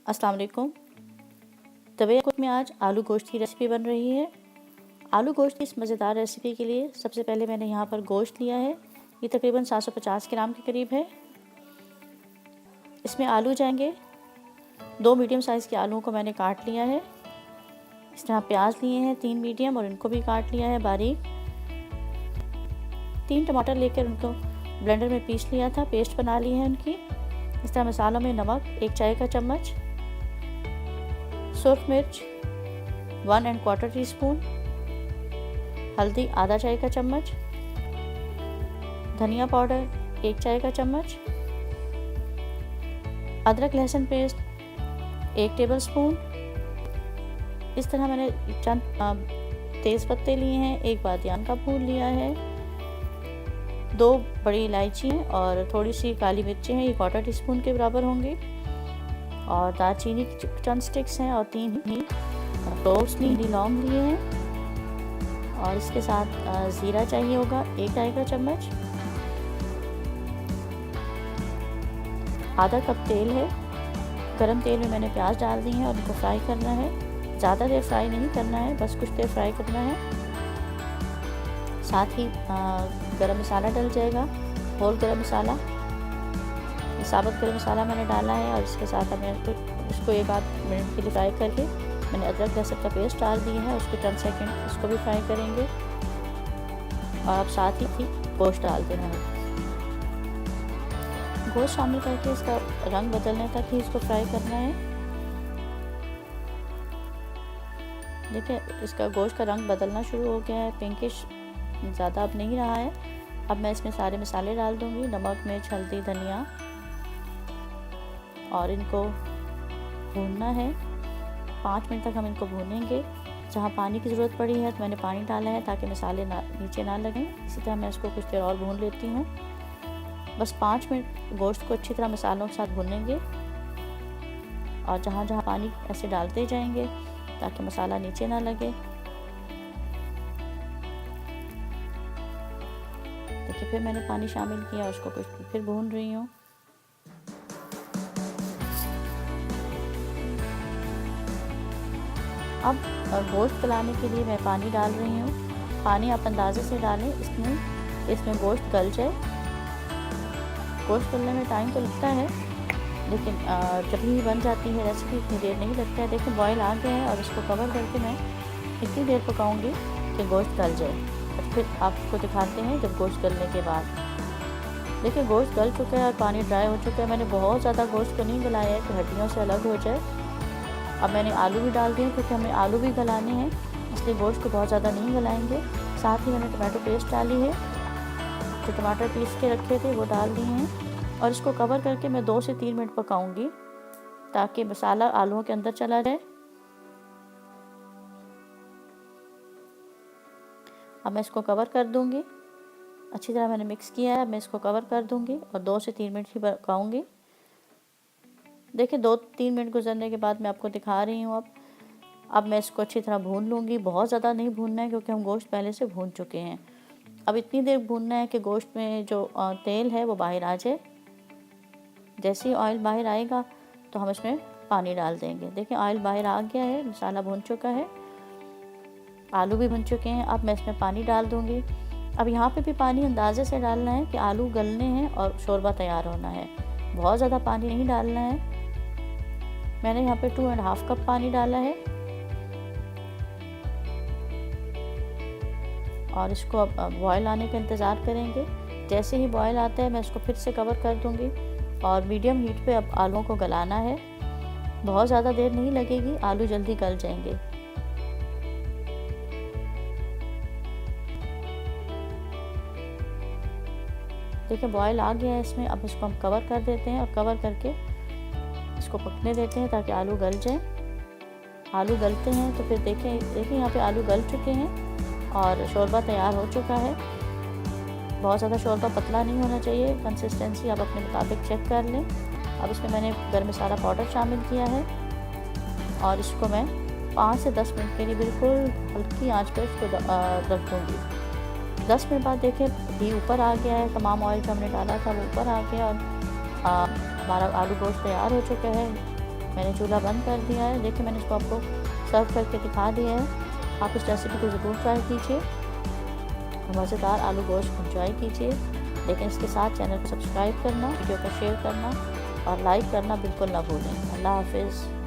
अस्सलाम वालेकुम। तबीयत कुछ में आज आलू गोश्त की रेसिपी बन रही है। आलू गोश्त की इस मज़ेदार रेसिपी के लिए सबसे पहले मैंने यहाँ पर गोश्त लिया है। ये तकरीबन 750 ग्राम के करीब है। इसमें आलू जाएंगे। 2 मीडियम साइज़ के आलूओं को मैंने काट लिया है। इस तरह प्याज लिए हैं 3 मीडियम और इनको भी काट लिया है बारीक। 3 टमाटर लेकर उनको ब्लेंडर में पीस लिया था, पेस्ट बना ली है उनकी। इस तरह मसालों में नमक 1 चाय का चम्मच, सुर्ख मिर्च 1 1/4 टीस्पून, हल्दी आधा चाय का चम्मच, धनिया पाउडर 1 चाय का चम्मच, अदरक लहसुन पेस्ट 1 टेबलस्पून। इस तरह मैंने चंद तेज़ पत्ते लिए हैं, 1 बादियान का फूल लिया है, 2 बड़ी इलायची हैं और थोड़ी सी काली मिर्ची हैं, ये 1/4 टीस्पून के बराबर होंगी, और दालचीनी चंद स्टिक्स हैं और 3 ही रोस्टली लौंग लिए हैं, और इसके साथ ज़ीरा चाहिए होगा 1 चाय का चम्मच, आधा कप तेल है। गरम तेल में मैंने प्याज डाल दी हैं और इनको फ्राई करना है। ज़्यादा देर फ्राई नहीं करना है, बस कुछ देर फ्राई करना है। साथ ही गरम मसाला डल जाएगा, होल गरम मसाला, साबुत गरम मसाला मैंने डाला है, और इसके साथ हमें इसको 1 आध मिनट के लिए फ्राई करके मैंने अदरक लहसुन का पेस्ट डाल दिया है, उसके 10 सेकंड इसको भी फ्राई करेंगे, और अब साथ ही गोश्त डाल देना है। गोश्त शामिल करके इसका रंग बदलने तक ही इसको फ्राई करना है। देखिए इसका गोश्त का रंग बदलना शुरू हो गया है, पिंकिश ज़्यादा अब नहीं रहा है। अब मैं इसमें सारे मसाले डाल दूँगी, नमक मिर्च हल्दी धनिया, और इनको भूनना है। 5 मिनट तक हम इनको भूनेंगे। जहाँ पानी की ज़रूरत पड़ी है तो मैंने पानी डाला है ताकि मसाले नीचे ना लगें। इसी तरह मैं इसको कुछ देर और भून लेती हूँ। बस 5 मिनट गोश्त को अच्छी तरह मसालों के साथ भूनेंगे, और जहाँ जहाँ पानी ऐसे डालते जाएंगे ताकि मसाला नीचे ना लगे। देखिए फिर मैंने पानी शामिल किया, उसको कुछ फिर भून रही हूँ। अब गोश्त गलाने के लिए मैं पानी डाल रही हूँ। पानी आप अंदाजे से डालें, इसमें गोश्त गल जाए। गोश्त गलने में टाइम तो लगता है, लेकिन जब ही बन जाती है रेसिपी इतनी देर नहीं लगता है। देखिए बॉयल आ गया है, और इसको कवर करके मैं इतनी देर पकाऊंगी कि गोश्त गल जाए। और फिर आपको दिखाते हैं जब गोश्त गलने के बाद। देखिए गोश्त गल चुका है और पानी ड्राई हो चुका है। मैंने बहुत ज़्यादा गोश्त को नहीं गलाया है कि हड्डियों से अलग हो जाए। अब मैंने आलू भी डाल दिए क्योंकि हमें आलू भी गलाने हैं, इसलिए गोश्त को बहुत ज़्यादा नहीं गलाएंगे। साथ ही मैंने टमाटो पेस्ट डाली है, जो टमाटर पीस के रखे थे वो डाल दिए हैं, और इसको कवर करके मैं 2 से 3 मिनट पकाऊंगी ताकि मसाला आलूओं के अंदर चला जाए। अब मैं इसको कवर कर दूंगी। अच्छी तरह मैंने मिक्स किया है। अब मैं इसको कवर कर दूंगी और 2 से 3 मिनट ही पकाऊंगी। देखिए 2-3 मिनट गुजरने के बाद मैं आपको दिखा रही हूँ। अब मैं इसको अच्छी तरह भून लूँगी। बहुत ज़्यादा नहीं भूनना है क्योंकि हम गोश्त पहले से भून चुके हैं। अब इतनी देर भूनना है कि गोश्त में जो तेल है वो बाहर आ जाए। जैसे ही ऑयल बाहर आएगा तो हम इसमें पानी डाल देंगे। देखिए ऑयल बाहर आ गया है, मसाला भून चुका है, आलू भी भुन चुके हैं। अब मैं इसमें पानी डाल दूँगी। अब यहाँ पे भी पानी अंदाजे से डालना है कि आलू गलने हैं और शोरबा तैयार होना है। बहुत ज़्यादा पानी नहीं डालना है। मैंने यहाँ पे 2.5 कप पानी डाला है, और इसको अब बॉयल आने का इंतज़ार करेंगे। जैसे ही बॉयल आता है मैं इसको फिर से कवर कर दूँगी, और मीडियम हीट पे अब आलूओं को गलाना है। बहुत ज़्यादा देर नहीं लगेगी, आलू जल्दी गल जाएंगे। देखिए बॉयल आ गया है इसमें। अब इसको हम कवर कर देते हैं, और कवर करके इसको पकने देते हैं ताकि आलू गल जाए। आलू गलते हैं तो फिर देखिए यहाँ पे आलू गल चुके हैं और शोरबा तैयार हो चुका है। बहुत ज़्यादा शोरबा पतला नहीं होना चाहिए, कंसिस्टेंसी आप अपने मुताबिक चेक कर लें। अब इसमें मैंने गरम मसाला पाउडर शामिल किया है, और इसको मैं 5 से 10 मिनट के लिए बिल्कुल हल्की आंच पर इसको रख दूँगी। 10 मिनट बाद देखिए घी ऊपर आ गया है, तमाम ऑयल जो हमने डाला था वो ऊपर आ गया, और हमारा आलू गोश्त तैयार हो चुका है। मैंने चूल्हा बंद कर दिया है। देखिए मैंने इसको आपको सर्व करके दिखा दिया है। आप इस रेसिपी को ज़रूर ट्राई कीजिए। मज़ेदार आलू गोश्त एंजॉय कीजिए। लेकिन इसके साथ चैनल को सब्सक्राइब करना, वीडियो को शेयर करना और लाइक करना बिल्कुल ना भूलें। अल्लाह हाफिज़।